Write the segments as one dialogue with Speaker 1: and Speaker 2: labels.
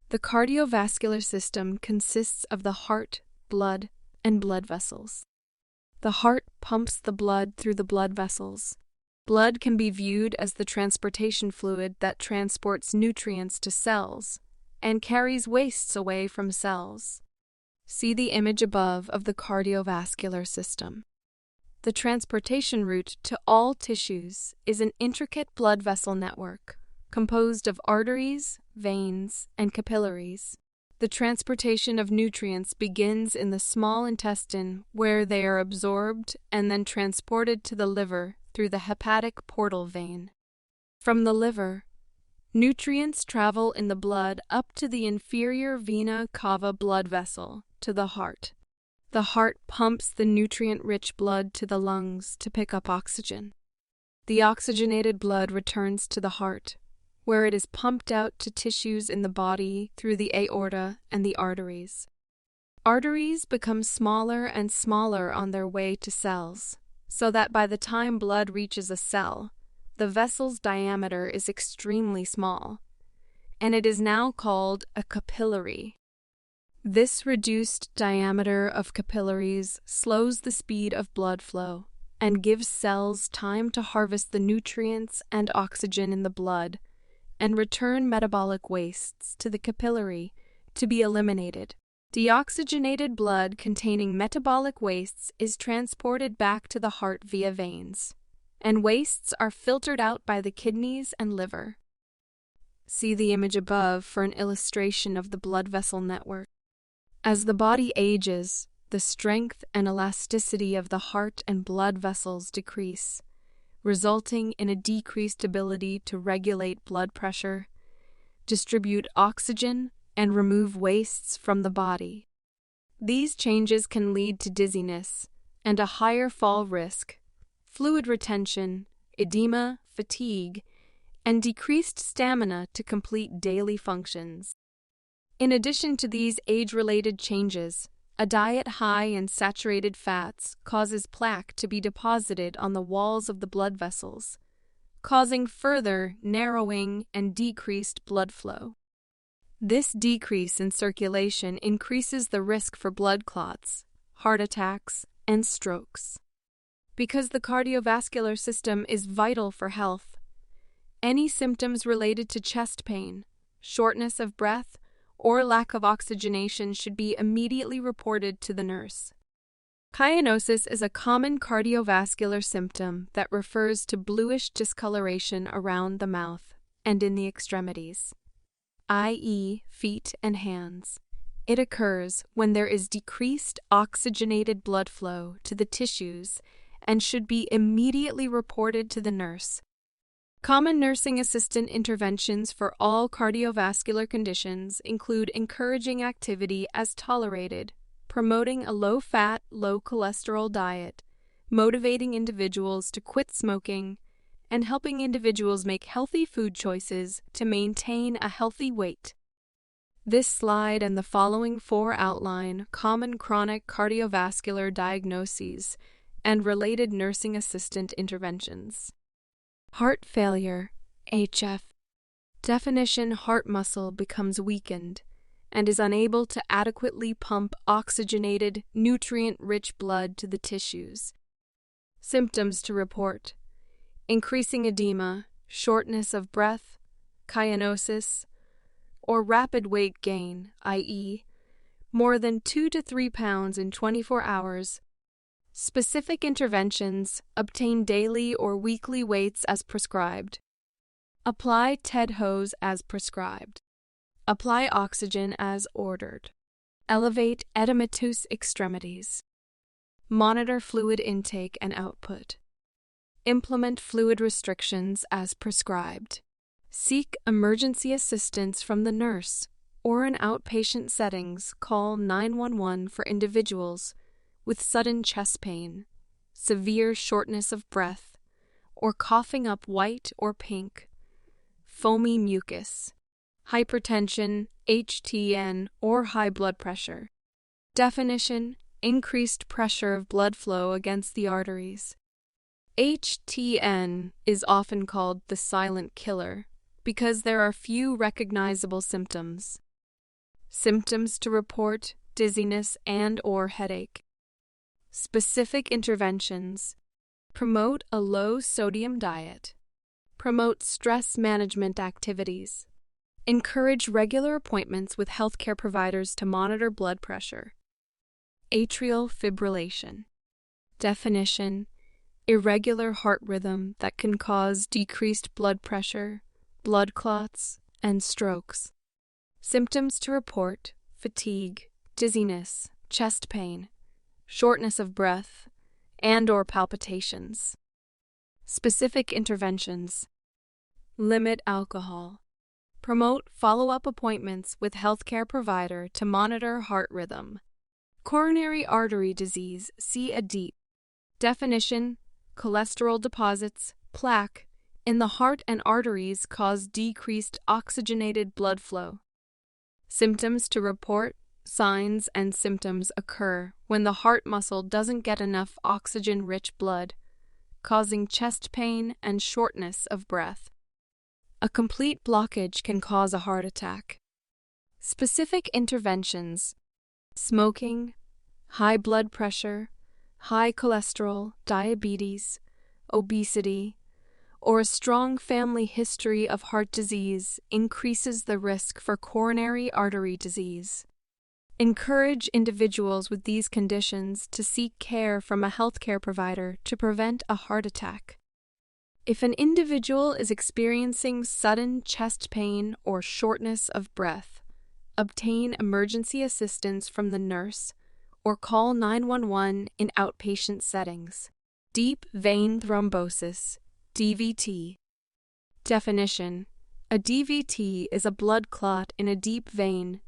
Speaker 1: The cardiovascular system consists of the heart, blood, and blood vessels. The heart pumps the blood through the blood vessels. Blood can be viewed as the transportation fluid that transports nutrients to cells and carries wastes away from cells. See the image above of the cardiovascular system. The transportation route to all tissues is an intricate blood vessel network composed of arteries, veins, and capillaries. The transportation of nutrients begins in the small intestine, where they are absorbed and then transported to the liver through the hepatic portal vein. From the liver, nutrients travel in the blood up to the inferior vena cava blood vessel to the heart. The heart pumps the nutrient-rich blood to the lungs to pick up oxygen. The oxygenated blood returns to the heart, where it is pumped out to tissues in the body through the aorta and the arteries. Arteries become smaller and smaller on their way to cells, so that by the time blood reaches a cell, the vessel's diameter is extremely small, and it is now called a capillary. This reduced diameter of capillaries slows the speed of blood flow and gives cells time to harvest the nutrients and oxygen in the blood and return metabolic wastes to the capillary to be eliminated. Deoxygenated blood containing metabolic wastes is transported back to the heart via veins, and wastes are filtered out by the kidneys and liver. See the image above for an illustration of the blood vessel network. As the body ages, the strength and elasticity of the heart and blood vessels decrease, resulting in a decreased ability to regulate blood pressure, distribute oxygen, and remove wastes from the body. These changes can lead to dizziness and a higher fall risk, fluid retention, edema, fatigue, and decreased stamina to complete daily functions. In addition to these age-related changes, a diet high in saturated fats causes plaque to be deposited on the walls of the blood vessels, causing further narrowing and decreased blood flow. This decrease in circulation increases the risk for blood clots, heart attacks, and strokes. Because the cardiovascular system is vital for health, any symptoms related to chest pain, shortness of breath, or lack of oxygenation should be immediately reported to the nurse. Cyanosis is a common cardiovascular symptom that refers to bluish discoloration around the mouth and in the extremities, i.e., feet and hands. It occurs when there is decreased oxygenated blood flow to the tissues and should be immediately reported to the nurse. Common nursing assistant interventions for all cardiovascular conditions include encouraging activity as tolerated, promoting a low-fat, low-cholesterol diet, motivating individuals to quit smoking, and helping individuals make healthy food choices to maintain a healthy weight. This slide and the following 4 outline common chronic cardiovascular diagnoses and related nursing assistant interventions. Heart failure, HF. Definition: heart muscle becomes weakened and is unable to adequately pump oxygenated, nutrient-rich blood to the tissues. Symptoms to report: increasing edema, shortness of breath, cyanosis, or rapid weight gain, i.e., more than 2 to 3 pounds in 24 hours. Specific interventions: obtain daily or weekly weights as prescribed. Apply TED hose as prescribed. Apply oxygen as ordered. Elevate edematous extremities. Monitor fluid intake and output. Implement fluid restrictions as prescribed. Seek emergency assistance from the nurse, or in outpatient settings, call 911 for individuals with sudden chest pain, severe shortness of breath, or coughing up white or pink, foamy mucus, hypertension, HTN, or high blood pressure. Definition: increased pressure of blood flow against the arteries. HTN is often called the silent killer because there are few recognizable symptoms. Symptoms to report: dizziness and/or headache. Specific interventions: promote a low-sodium diet. Promote stress management activities. Encourage regular appointments with healthcare providers to monitor blood pressure. Atrial fibrillation. Definition: irregular heart rhythm that can cause decreased blood pressure, blood clots, and strokes. Symptoms to report: fatigue, dizziness, chest pain, shortness of breath, and/or palpitations. Specific interventions: limit alcohol. Promote follow-up appointments with healthcare provider to monitor heart rhythm. Coronary artery disease, see a deep. Definition: cholesterol deposits, plaque, in the heart and arteries cause decreased oxygenated blood flow. Symptoms to report: signs and symptoms occur when the heart muscle doesn't get enough oxygen-rich blood, causing chest pain and shortness of breath. A complete blockage can cause a heart attack. Specific interventions: smoking, high blood pressure, high cholesterol, diabetes, obesity, or a strong family history of heart disease increases the risk for coronary artery disease. Encourage individuals with these conditions to seek care from a healthcare provider to prevent a heart attack. If an individual is experiencing sudden chest pain or shortness of breath, obtain emergency assistance from the nurse or call 911 in outpatient settings. Deep vein thrombosis, DVT. Definition: a DVT is a blood clot in a deep vein,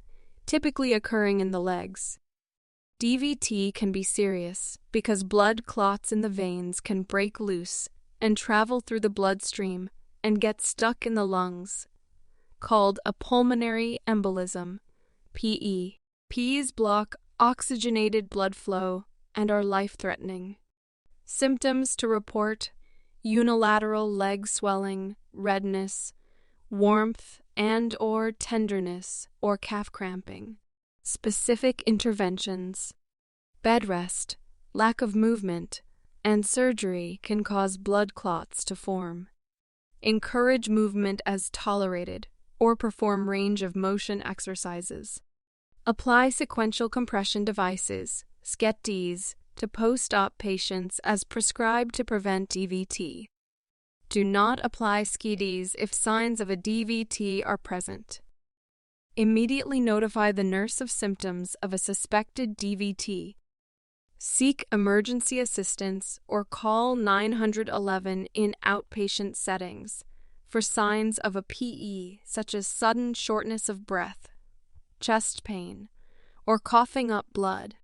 Speaker 1: typically occurring in the legs. DVT can be serious because blood clots in the veins can break loose and travel through the bloodstream and get stuck in the lungs, called a pulmonary embolism, PE. PEs block oxygenated blood flow and are life-threatening. Symptoms to report: unilateral leg swelling, redness, warmth and/or tenderness or calf cramping. Specific interventions: bed rest, lack of movement, and surgery can cause blood clots to form. Encourage movement as tolerated or perform range of motion exercises. Apply sequential compression devices, SCETDs, to post-op patients as prescribed to prevent DVT. Do not apply SCETDs if signs of a DVT are present. Immediately notify the nurse of symptoms of a suspected DVT. Seek emergency assistance or call 911 in outpatient settings for signs of a PE such as sudden shortness of breath, chest pain, or coughing up blood.